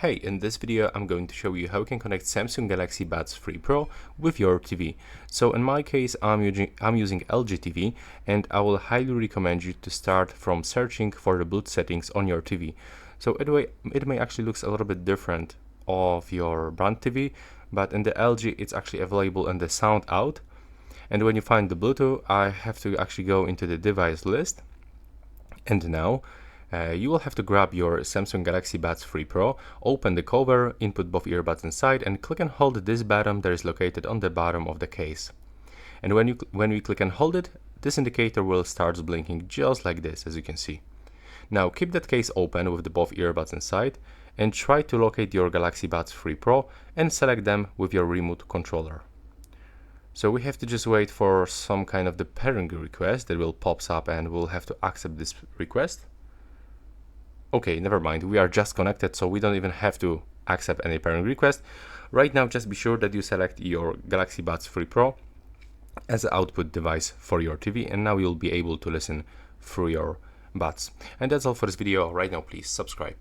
Hey, in this video I'm going to show you how you can connect Samsung Galaxy Buds 3 Pro with your TV. So in my case I'm using LG TV, and I will highly recommend you to start from searching for the Bluetooth settings on your TV. So it may actually looks a little bit different of your brand TV, but in the LG it's actually available in the sound out. And when you find the Bluetooth, I have to actually go into the device list, and now you will have to grab your Samsung Galaxy Buds 3 Pro, open the cover, input both earbuds inside, and click and hold this button that is located on the bottom of the case. And when you click and hold it, this indicator will start blinking just like this, as you can see. Now keep that case open with both earbuds inside, and try to locate your Galaxy Buds 3 Pro and select them with your remote controller. So we have to just wait for some kind of the pairing request that will pops up, and we'll have to accept this request. Okay, never mind, we are just connected, so we don't even have to accept any pairing request. Right now, just be sure that you select your Galaxy Buds 3 Pro as the output device for your TV, and now you'll be able to listen through your buds. And that's all for this video. Right now, please subscribe.